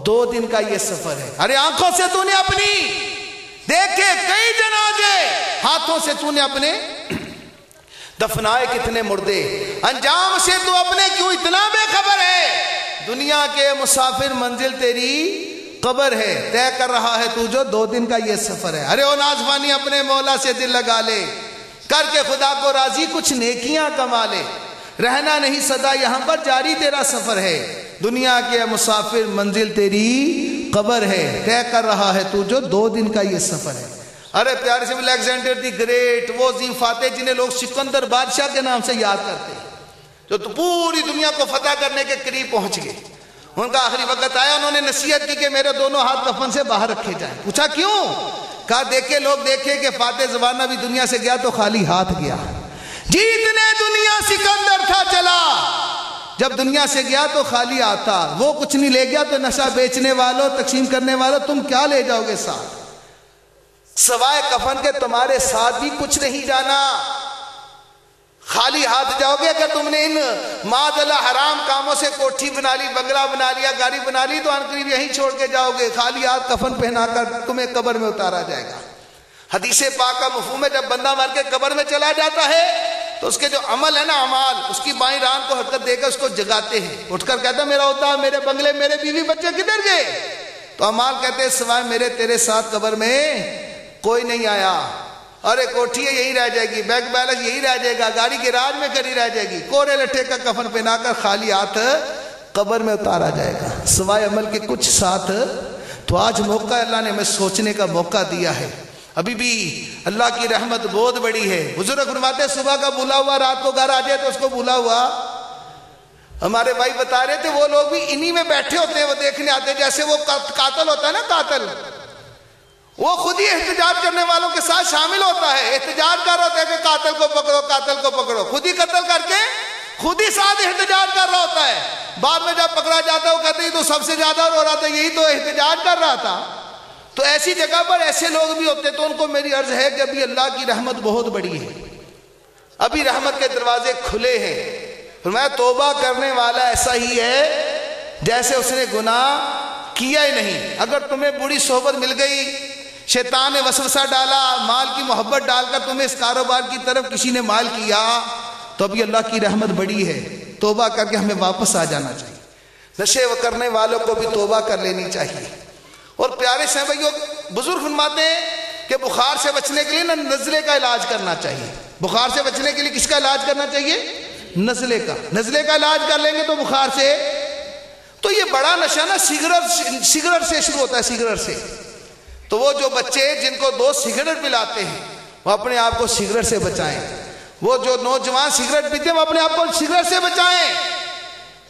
2 دن کا یہ سفر ہے۔ ارے آنکھوں سے تو نے اپنی دیکھے کئی جنازے، ہاتھوں سے تو نے اپنے دفنائے کتنے مردے، انجام سے تو اپنے کیوں اتنا بے خبر ہے، دنیا کے مسافر منزل تیری قبر ہے، طے کر رہا ہے تو جو 2 دن کا یہ سفر ہے۔ ارے او نازوانی اپنے مولا سے دل لگا لے، کر کے خدا کو راضی کچھ نیکیاں کما لے، رہنا نہیں سدا یہاں پر جاری تیرا سفر ہے، دنیا کے مسافر منزل تیری قبر ہے، طے کر رہا ہے تو جو 2 دن کا یہ سفر ہے۔ ارے پیارے سے الیگزینڈر دی گریٹ، وہ عظیم فاتح جنہیں لوگ سکندر بادشاہ کے نام سے یاد کرتے ہیں، جو تو پوری دنیا کو فتح کرنے کے قریب پہنچ گئے، ان کا آخری وقت آیا، انہوں نے نصیحت کی کہ میرے دونوں ہاتھ کفن سے باہر رکھے جائیں۔ پوچھا کیوں؟ کہا دیکھے لوگ دیکھے کہ فاتح زمانہ بھی دنیا سے گیا تو خالی ہاتھ گیا، جیتنے دنیا سکندر تھا چلا، جب دنیا سے گیا تو خالی آتا، وہ کچھ نہیں لے گیا تو نشہ بیچنے والوں، تقسیم کرنے والوں، تم کیا لے جاؤ گے ساتھ؟ سوائے کفن کے تمہارے ساتھ بھی کچھ نہیں جانا، خالی ہاتھ جاؤ گے۔ اگر تم نے ان معاذ اللہ حرام کاموں سے کوٹھی بنا لی، بنگلہ بنا لیا، گاڑی بنا لی، تو عنقریب یہیں چھوڑ کے جاؤ گے، خالی ہاتھ کفن پہنا کر تمہیں قبر میں اتارا جائے گا۔ حدیث پاک کا مفہوم ہے جب بندہ مر کے قبر میں چلا جاتا ہے تو اس کے جو عمل ہے نا، اعمال، اس کی بائیں ران کو حرکت دے کر اس کو جگاتے ہیں، اٹھ کر کہتا ہے میرا ہوتا، میرے بنگلے، میرے بیوی بچے کدھر گئے؟ تو اعمال کہتے ہیں سوائے میرے تیرے ساتھ قبر میں کوئی نہیں آیا، اور ایک کوٹھی ہے یہی رہ جائے گی، بینک بیلنس یہی رہ جائے گا، گاڑی گیراج میں کھڑی رہ جائے گی، کوڑے لٹھے کا کفن پہنا کر خالی ہاتھ قبر میں اتارا جائے گا، سوائے عمل کے کچھ ساتھ۔ تو آج موقع اللہ نے ہمیں سوچنے کا موقع دیا ہے، ابھی بھی اللہ کی رحمت بہت بڑی ہے۔ بزرگ فرماتے صبح کا بھولا ہوا رات کو گھر آ جائے تو اس کو بھولا ہوا، ہمارے بھائی بتا رہے تھے وہ لوگ بھی انہی میں بیٹھے ہوتے ہیں، وہ دیکھنے آتے ہیں، جیسے وہ قاتل ہوتا ہے نا، قاتل وہ خود ہی احتجاج کرنے والوں کے ساتھ شامل ہوتا ہے، احتجاج کر رہا ہوتا ہے کہ قاتل کو پکڑو، قاتل کو پکڑو، خود ہی قتل کر کے خود ہی ساتھ احتجاج کر رہا ہوتا ہے، بعد میں جب پکڑا جاتا ہے وہ کہتے ہیں تو سب سے زیادہ رو رہا تھا، یہی تو احتجاج کر رہا تھا۔ تو ایسی جگہ پر ایسے لوگ بھی ہوتے، تو ان کو میری عرض ہے کہ ابھی اللہ کی رحمت بہت بڑی ہے، ابھی رحمت کے دروازے کھلے ہیں۔ فرمایا توبہ کرنے والا ایسا ہی ہے جیسے اس نے گناہ کیا ہی نہیں۔ اگر تمہیں بری صحبت مل گئی، شیطان نے وسوسہ ڈالا، مال کی محبت ڈال کر تمہیں اس کاروبار کی طرف کسی نے مال کیا، تو ابھی اللہ کی رحمت بڑی ہے، توبہ کر کے ہمیں واپس آ جانا چاہیے۔ نشے کرنے والوں کو بھی توبہ کر لینی چاہیے۔ اور پیارے صاحبیوں، بزرگ فرماتے ہیں کہ بخار سے بچنے کے لیے نا نزلے کا علاج کرنا چاہیے۔ بخار سے بچنے کے لیے کس کا علاج کرنا چاہیے؟ نزلے کا۔ نزلے کا علاج کر لیں گے تو بخار سے تو یہ بڑا نشہ نا سگریٹ سے شروع ہوتا ہے، سگریٹ سے. تو وہ جو بچے جن کو دوست سگریٹ پلاتے ہیں وہ اپنے آپ کو سگریٹ سے بچائیں. وہ جو نوجوان سگریٹ پیتے ہیں وہ اپنے آپ کو سگریٹ سے بچائیں.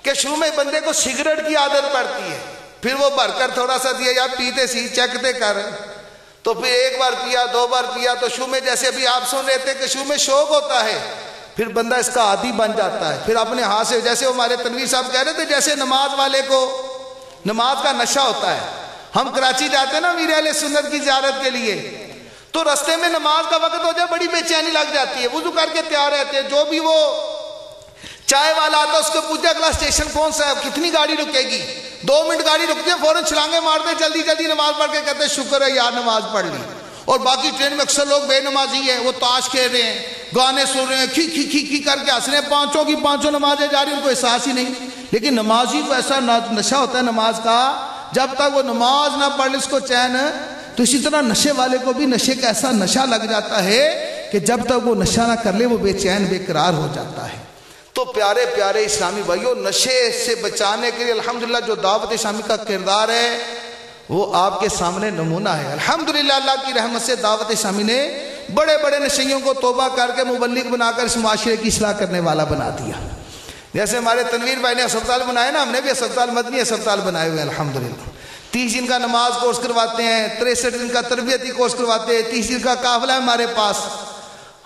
کہ شروع میں بندے کو سگریٹ کی عادت پڑتی ہے، پھر وہ بھر کر تھوڑا سا دیا یا پیتے سی چکھتے کر، تو پھر ایک بار پیا، دو بار پیا، تو شروع میں جیسے ابھی آپ سن رہے تھے کہ شروع میں شوق ہوتا ہے، پھر بندہ اس کا عادی بن جاتا ہے. پھر اپنے ہاتھ سے، جیسے ہمارے تنویر صاحب کہہ رہے تھے، جیسے نماز والے کو نماز کا نشہ ہوتا ہے. ہم کراچی جاتے ہیں نا امیر اہل سنت کی زیارت کے لیے، تو رستے میں نماز کا وقت ہو جائے بڑی بے چینی لگ جاتی ہے. وضو کر کے تیار رہتے ہیں، جو بھی وہ چائے والا آتا ہے اس کو پوچھتے اگلا اسٹیشن کون سا ہے، کتنی گاڑی رکے گی، 2 منٹ گاڑی رکتی ہے، فوراً چھلانگے مارتے جلدی جلدی نماز پڑھ کے کہتے ہیں شکر ہے یار نماز پڑھ لی. اور باقی ٹرین میں اکثر لوگ بے نمازی ہیں، وہ تاش کھیل رہے ہیں، گانے سن رہے ہیں، کھی کھی کھی کھی کر کے ہنس رہے ہیں، 5 کی 5 نمازیں جاری، ان کو احساس ہی نہیں. لیکن نمازی کو ایسا نشہ ہوتا ہے نماز کا، جب تک وہ نماز نہ پڑھ لے اس کو چین. تو اسی طرح نشے والے کو بھی نشے کا ایسا نشہ لگ جاتا ہے کہ جب تک وہ نشہ نہ کر لے وہ بے چین بے قرار ہو جاتا ہے. تو پیارے پیارے اسلامی بھائیوں، نشے سے بچانے کے لیے الحمدللہ جو دعوت اسلامی کا کردار ہے وہ آپ کے سامنے نمونہ ہے. الحمدللہ اللہ کی رحمت سے دعوت اسلامی نے بڑے بڑے نشیوں کو توبہ کر کے مبلغ بنا کر اس معاشرے کی اصلاح کرنے والا بنا دیا. جیسے ہمارے تنویر بھائی نے ہسپتال بنائے نا، ہم نے بھی ہسپتال مدنی ہسپتال بنائے ہوئے ہیں الحمدللہ. 30 دن کا نماز کورس کرواتے ہیں، 63 دن کا تربیتی کورس کرواتے ہیں، 30 دن کا قافلہ ہے ہمارے پاس.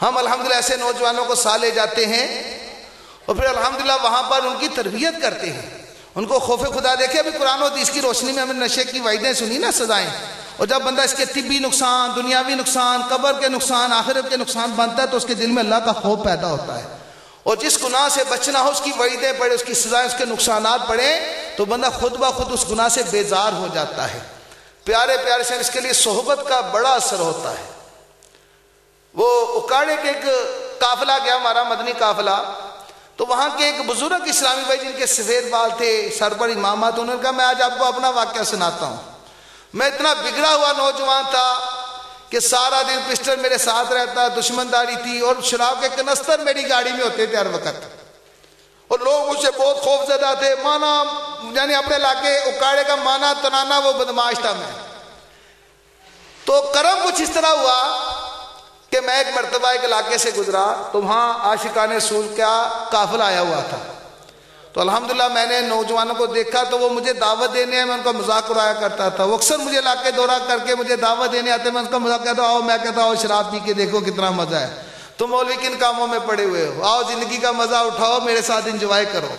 ہم الحمدللہ ایسے نوجوانوں کو ساتھ لے جاتے ہیں اور پھر الحمدللہ وہاں پر ان کی تربیت کرتے ہیں، ان کو خوف خدا دیکھے. ابھی قرآن و حدیث کی روشنی میں ہم نے نشے کی وعیدیں سنی نا، سزائیں. اور جب بندہ اس کے طبی نقصان، دنیاوی نقصان، قبر کے نقصان، آخرت کے نقصان بنتا ہے تو اس کے دل میں اللہ کا خوف پیدا ہوتا ہے. اور جس گناہ سے بچنا ہو اس کی وعیدیں پڑھے، اس کی سزائیں، اس کے نقصانات پڑھیں تو بندہ خود بخود اس گناہ سے بیزار ہو جاتا ہے. پیارے پیارے سے اس کے لیے صحبت کا بڑا اثر ہوتا ہے. وہ اکاڑے کے ایک قافلہ گیا ہمارا مدنی قافلہ، تو وہاں کے ایک بزرگ اسلامی بھائی جن کے سفید بال تھے، سر پر امامات، انہوں نے کہا میں آج آپ کو اپنا واقعہ سناتا ہوں. میں اتنا بگڑا ہوا نوجوان تھا کہ سارا دن پسٹل میرے ساتھ رہتا، دشمنداری تھی، اور شراب کے کنستر میری گاڑی میں ہوتے تھے ہر وقت، اور لوگ مجھ سے بہت خوف زدہ تھے. مانا یعنی اپنے علاقے اکاڑے کا مانا تنانا وہ بدماش تھا میں. تو کرم کچھ اس طرح ہوا کہ میں ایک مرتبہ ایک علاقے سے گزرا تو وہاں عاشقان رسول کا قافلہ آیا ہوا تھا. تو الحمدللہ میں نے نوجوانوں کو دیکھا تو وہ مجھے دعوت دینے ہیں، میں ان کا مذاق اڑایا کرتا تھا. وہ اکثر مجھے علاقے دورہ کر کے مجھے دعوت دینے آتے، میں ان کا مذاق کہتا ہوں آؤ، میں کہتا ہوں شراب پی کے دیکھو کتنا مزہ ہے، تم مولوی کن کاموں میں پڑے ہوئے ہو، آؤ زندگی کا مزہ اٹھاؤ، میرے ساتھ انجوائے کرو.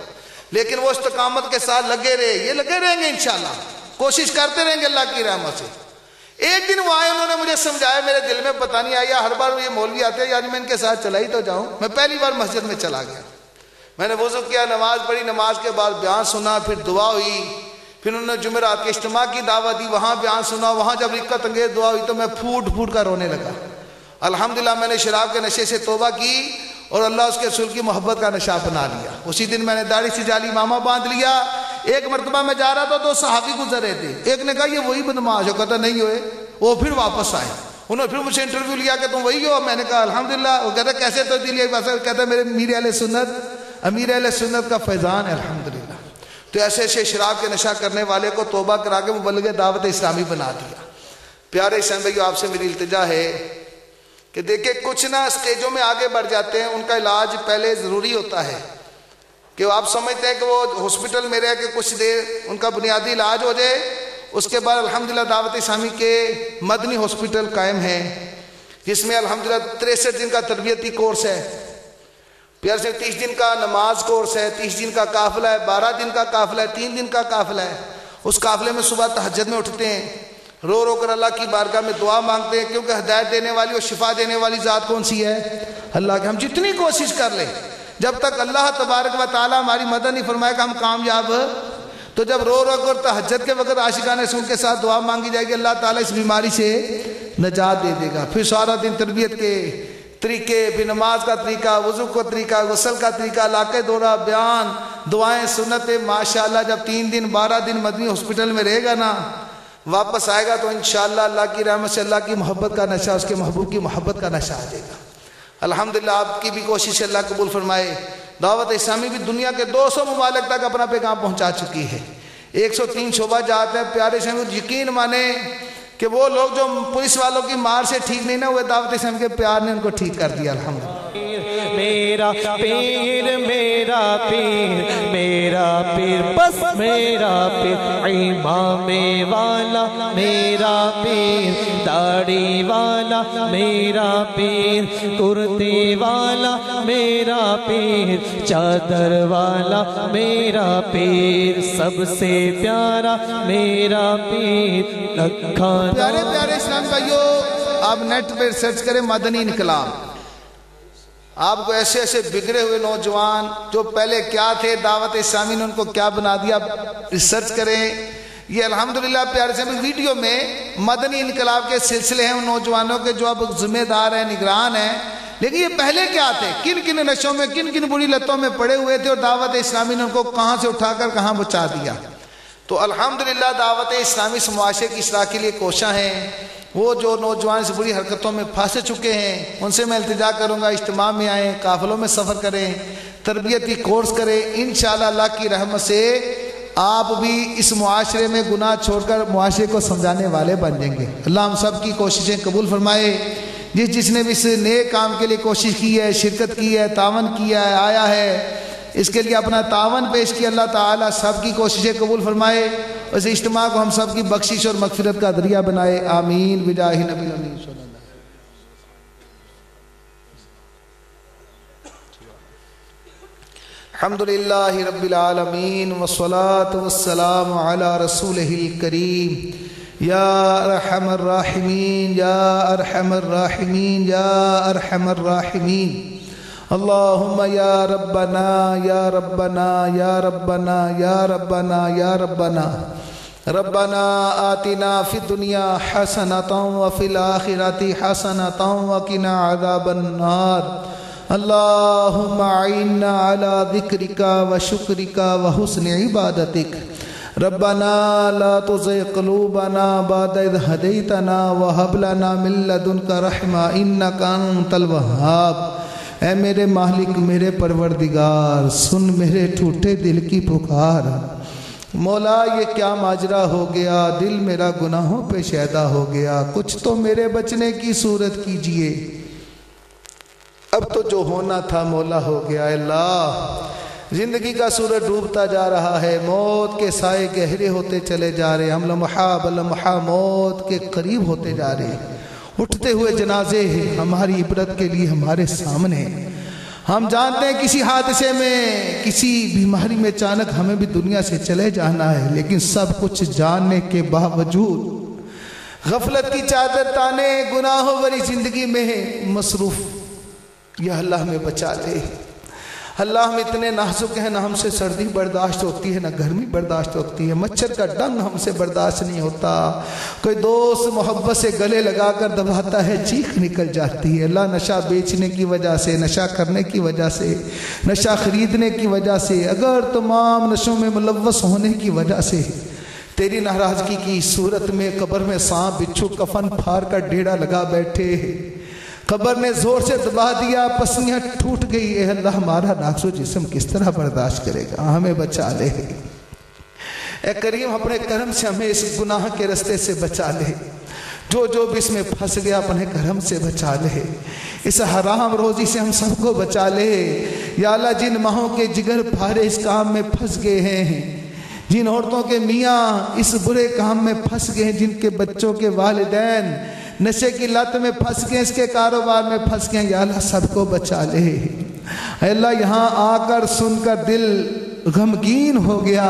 لیکن وہ استقامت کے ساتھ لگے رہے، یہ لگے رہیں گے انشاءاللہ، کوشش کرتے رہیں گے اللہ کی رحمت سے. ایک دن وہ آئے، انہوں نے مجھے سمجھایا، میرے دل میں پتہ نہیں آیا، ہر بار یہ مولوی آتے ہیں یعنی میں ان کے ساتھ چلا ہی تو جاؤں. میں پہلی بار مسجد میں چلا گیا، میں نے وضو کیا، نماز پڑھی، نماز کے بعد بیان سنا، پھر دعا ہوئی، پھر انہوں نے جمعرات کے اجتماع کی دعوت دی، وہاں بیان سنا، وہاں جب رقت انگیز دعا ہوئی تو میں پھوٹ پھوٹ کر رونے لگا. الحمدللہ میں نے شراب کے نشے سے توبہ کی اور اللہ اس کے رسول کی محبت کا نشہ بنا لیا. اسی دن میں نے داڑھی سے جالی امامہ باندھ لیا. ایک مرتبہ میں جا رہا تھا، 2 صحابی گزر رہے تھے، ایک نے کہا یہ وہی بدماش ہو، کہتا نہیں ہوئے. وہ پھر واپس آئے، انہوں نے پھر مجھ سے انٹرویو لیا کہ تم وہی ہو. میں نے کہا الحمدللہ. وہ کہتا کیسے تبدیلی آئی؟ بس کہتا میرے امیر اہل سنت کا فیضان ہے الحمدللہ. تو ایسے ایسے شراب کے نشہ کرنے والے کو توبہ کرا کے مبلغ دعوت اسلامی بنا دیا. پیارے اسلام بھائیو، آپ سے میری التجا ہے کہ دیکھیں کچھ نہ اسٹیجوں میں آگے بڑھ جاتے ہیں، ان کا علاج پہلے ضروری ہوتا ہے کہ آپ سمجھتے ہیں کہ وہ ہاسپٹل میں رہ کے کچھ دیر ان کا بنیادی علاج ہو جائے، اس کے بعد الحمدللہ دعوت اسلامی کے مدنی ہاسپٹل قائم ہیں جس میں الحمدللہ 63 دن کا تربیتی کورس ہے، پیار سے 30 دن کا نماز کورس ہے، 30 دن کا قافلہ ہے، 12 دن کا قافلہ ہے، 3 دن کا قافلہ ہے. اس قافلے میں صبح تہجد میں اٹھتے ہیں، رو رو کر اللہ کی بارگاہ میں دعا مانگتے ہیں، کیونکہ ہدایت دینے والی اور شفا دینے والی ذات کون سی ہے؟ اللہ کی. ہم جتنی کوشش کر لیں جب تک اللہ تبارک و تعالی ہماری مدد نہیں فرمائے گا ہم کامیاب. تو جب رو رو کر تہجد کے وقت عاشقان رسول کے ساتھ دعا مانگی جائے گی، اللہ تعالیٰ اس بیماری سے نجات دے دے گا. پھر سارا دن تربیت کے طریقے، پھر نماز کا طریقہ، وضو کا طریقہ، غسل کا طریقہ، علاقے دورہ، بیان، دعائیں، سنتیں. ماشاءاللہ جب 3 دن 12 دن مدنی ہاسپٹل میں رہے گا نا، واپس آئے گا تو انشاءاللہ اللہ کی رحمت سے اللہ کی محبت کا نشہ، اس کے محبوب کی محبت کا نشہ آ جائے گا. الحمدللہ آپ کی بھی کوشش اللہ قبول فرمائے. دعوت اسلامی بھی دنیا کے 200 ممالک تک اپنا پیغام پہنچا چکی ہے. 103 شعبہ جات ہے پیارے سے یقین مانے کہ وہ لوگ جو پولیس والوں کی مار سے ٹھیک نہیں نہ ہوئے، دعوت اسلام کے پیار نے ان کو ٹھیک کر دیا الحمدللہ۔ میرا پیر میرا پیر میرا پیر بس میرا پیر، امام والا میرا پیر، داڑھی والا میرا پیر، کرتے والا میرا پیر، چادر والا میرا پیر، سب سے پیارا میرا پیر، لکھا پیارے پیارے اسلام بھائیو، آپ نیٹ پہ سرچ کریں مدنی انقلاب، آپ کو ایسے ایسے بگڑے ہوئے نوجوان جو پہلے کیا تھے، دعوت اسلامی نے ان کو کیا بنا دیا، ریسرچ کریں۔ یہ الحمدللہ پیارے سے ویڈیو میں مدنی انقلاب کے سلسلے ہیں ان نوجوانوں کے جو اب ذمہ دار ہیں، نگران ہیں، لیکن یہ پہلے کیا تھے، کن کن نشوں میں کن کن بری لتوں میں پڑے ہوئے تھے، اور دعوت اسلامی نے ان کو کہاں سے اٹھا کر کہاں بچا دیا۔ تو الحمدللہ دعوت اسلامی اس معاشرے کی اصلاح کے لیے کوشاں ہیں۔ وہ جو نوجوان اس بری حرکتوں میں پھنس چکے ہیں ان سے میں التجا کروں گا اجتماع میں آئیں، قافلوں میں سفر کریں، تربیتی کورس کریں، انشاءاللہ اللہ کی رحمت سے آپ بھی اس معاشرے میں گناہ چھوڑ کر معاشرے کو سمجھانے والے بن جائیں گے۔ اللہ ہم سب کی کوششیں قبول فرمائے۔ جس نے بھی اس نئے کام کے لیے کوشش کی ہے، شرکت کی ہے، تعاون کیا ہے، آیا ہے، اس کے لیے اپنا تعاون پیش کیا، اللہ تعالیٰ سب کی کوششیں قبول فرمائے، اس اجتماع کو ہم سب کی بخشش اور مغفرت کا ذریعہ بنائے، آمین بجاہ نبی الامین صلی اللہ علیہ وسلم۔ الحمدللہ رب العالمین والصلاة والسلام علی رسولہ الکریم، یا ارحم الراحمین یا ارحم الراحمین یا ارحم الراحمین، اللہم یا ربنا یا ربنا یا ربنا یا ربنا یا ربنا، ربنا آتنا فی الدنیا حسنۃ وفی الآخرۃ حسنۃ وقنا عذاب النار، اللہم اعنا علی ذکرک وشکرک وحسن عبادتک، ربنا لا تزغ قلوبنا بعد اذ ہدیتنا وہب لنا من لدنک رحمۃ انک انت الوہاب۔ اے میرے مالک میرے پروردگار، سن میرے ٹوٹے دل کی پکار، مولا یہ کیا ماجرا ہو گیا، دل میرا گناہوں پہ شیدا ہو گیا، کچھ تو میرے بچنے کی صورت کیجئے، اب تو جو ہونا تھا مولا ہو گیا۔ اللہ زندگی کا سورج ڈوبتا جا رہا ہے، موت کے سائے گہرے ہوتے چلے جا رہے، ہم لمحہ بلمحہ موت کے قریب ہوتے جا رہے، اٹھتے ہوئے جنازے ہیں ہماری عبرت کے لیے ہمارے سامنے۔ ہم جانتے ہیں کسی حادثے میں کسی بیماری میں اچانک ہمیں بھی دنیا سے چلے جانا ہے، لیکن سب کچھ جاننے کے باوجود غفلت کی چادر تانے گناہوں بری زندگی میں مصروف، یا اللہ ہمیں بچا لے۔ اللہ ہم اتنے نازک ہیں، نہ ہم سے سردی برداشت ہوتی ہے نہ گرمی برداشت ہوتی ہے، مچھر کا ڈنگ ہم سے برداشت نہیں ہوتا، کوئی دوست محبت سے گلے لگا کر دباتا ہے چیخ نکل جاتی ہے۔ اللہ نشہ بیچنے کی وجہ سے، نشہ کرنے کی وجہ سے، نشہ خریدنے کی وجہ سے، اگر تمام نشوں میں ملوث ہونے کی وجہ سے تیری ناراضگی کی صورت میں قبر میں سانپ بچھو کفن پھاڑ کر ڈیڑا لگا بیٹھے، قبر نے زور سے دبا دیا، پسلیاں ٹوٹ گئی، اے اللہ ہمارا ناقص و جسم کس طرح برداشت کرے گا، ہمیں بچا لے۔ اے کریم اپنے کرم سے ہمیں اس گناہ کے رستے سے بچا لے، جو بھی اس میں پھنس گیا اپنے کرم سے بچا لے، اس حرام روزی سے ہم سب کو بچا لے۔ یا اللہ جن ماہوں کے جگر پھارے اس کام میں پھنس گئے ہیں، جن عورتوں کے میاں اس برے کام میں پھنس گئے ہیں، جن کے بچوں کے والدین نشے کی لت میں پھنس گئے، اس کے کاروبار میں پھنس گئے، یا اللہ سب کو بچا لے۔ اے اللہ یہاں آ کر سن کر دل غمگین ہو گیا،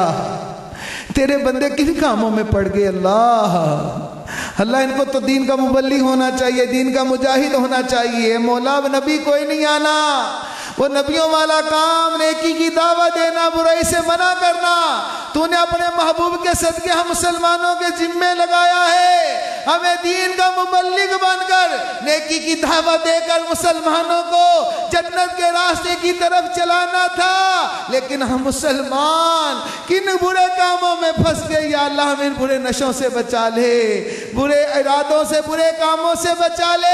تیرے بندے کن کاموں میں پڑ گئے۔ اللہ ان کو تو دین کا مبلغ ہونا چاہیے، دین کا مجاہد ہونا چاہیے۔ مولا نبی کوئی نہیں آنا، وہ نبیوں والا کام، نیکی کی دعوت دینا، برائی سے منع کرنا، تو نے اپنے محبوب کے صدقے ہم مسلمانوں کے ذمے لگایا ہے۔ ہمیں دین کا مبلغ بن کر نیکی کی دعوت دے کر مسلمانوں کو جنت کے راستے کی طرف چلانا تھا، لیکن ہم مسلمان کن برے کاموں میں پھنس گئے۔ یا اللہ ہمیں برے نشوں سے بچا لے، برے ارادوں سے، برے کاموں سے بچا لے۔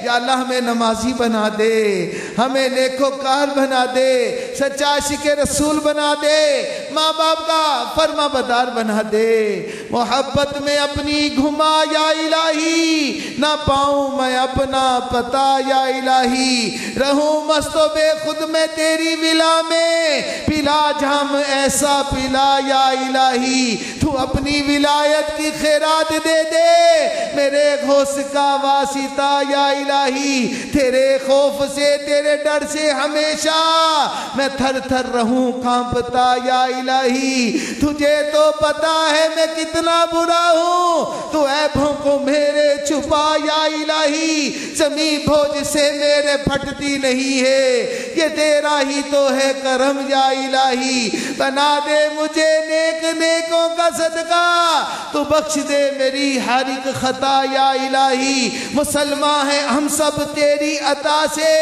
یا اللہ ہمیں نمازی بنا دے، ہمیں نیکوکار بنا دے، سچا عاشق رسول بنا دے، ماں باپ کا فرما بردار بنا دے۔ محبت میں اپنی گھما یا الہی، نہ پاؤں میں اپنا پتا یا الہی، رہوں مست و بے خود میں تیری ولا میں، پلا جام ایسا پلا یا الہی، تو اپنی ولایت کی خیرات دے دے، میرے غوث کا واسطہ یا الہی، تیرے خوف سے، تیرے ڈر سے ہمیشہ میں تھر تھر رہوں کانپتا یا الہی، تجھے تو پتا ہے میں کتنا برا ہوں، تو عیبوں کو میرے چھپا یا الہی، زمین بوجھ سے میرے پھٹتی نہیں ہے، یہ تیرا ہی تو ہے کرم یا الہی، بنا دے مجھے نیک نیکوں کا صدقہ، تو بخش دے میری ہر ایک خطا یا الہی، مسلمان ہیں ہم سب تیری عطا سے،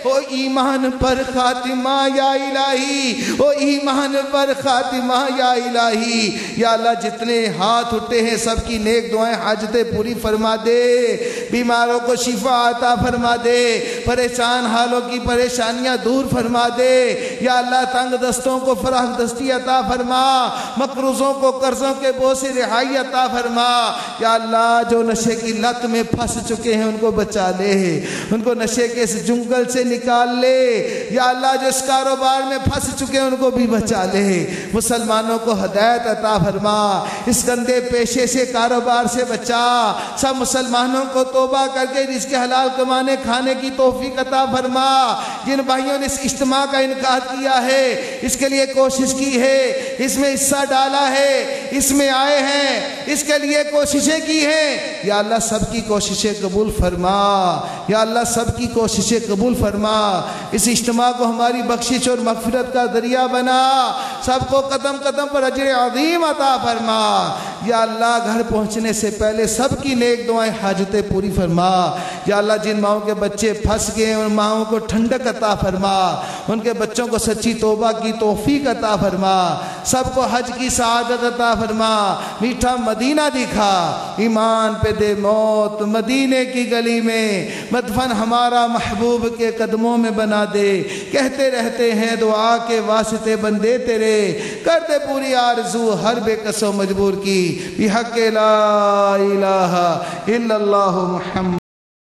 او ایمان پر خاتمہ یا الہی، او ایمان پر خاتمہ یا الہی۔ یا اللہ جتنے ہاتھ اٹھتے ہیں سب کی نیک دعائیں حاجتیں پوری فرما دے، بیماروں کو شفا عطا فرما دے، پریشان حالوں کی پریشانیاں دور فرما دے۔ یا اللہ تنگ دستوں کو فراخ دستی عطا فرما، مقروضوں کو قرضوں کے بوجھ سے رہائی عطا فرما۔ یا اللہ جو نشے کی لت میں پھنس چکے ہیں ان کو بچا لے، ان کو نشے کے اس جنگل سے نکال لے۔ یا اللہ جو اس کاروبار میں پھنس چکے ہیں ان کو بھی بچا لے، مسلمانوں کو ہدایت عطا فرما، اس گندے پیشے سے، کاروبار سے بچا، سب مسلمانوں کو توبہ کر کے رزق حلال کمانے کھانے کی توفیق عطا فرما۔ جن بھائیوں نے اس اجتماع کا انعقاد کیا ہے، اس کے لیے کوشش کی ہے، اس میں حصہ ڈالا ہے، اس میں آئے ہیں، اس کے لیے کوششیں کی ہیں، یا اللہ سب کی کوششیں قبول فرما، یا اللہ سب کی کوششیں قبول فرما، اس اجتماع کو ہماری بخشش اور مغفرت کا ذریعہ بنا، سب کو قدم قدم پر اجر عظیم عطا فرما۔ یا اللہ گھر پہنچنے سے پہلے سب کی نیک دعائیں حاجتیں پوری فرما۔ یا اللہ جن ماؤں کے بچے پھنس گئے ان ماؤں کو ٹھنڈک عطا فرما، ان کے بچوں کو سچی توبہ کی توفیق عطا فرما، سب کو حج کی سعادت عطا فرما، میٹھا مدینہ دکھا، ایمان پہ دے موت مدینے کی گلی میں، مدفن ہمارا محبوب کے قدموں میں بنا دے، کہتے رہتے ہیں دعا کے واسطے بندے تیرے، کر دے پوری آرزو ہر بے کس و مجبور کی، بحق لا الہ الا اللہ محمد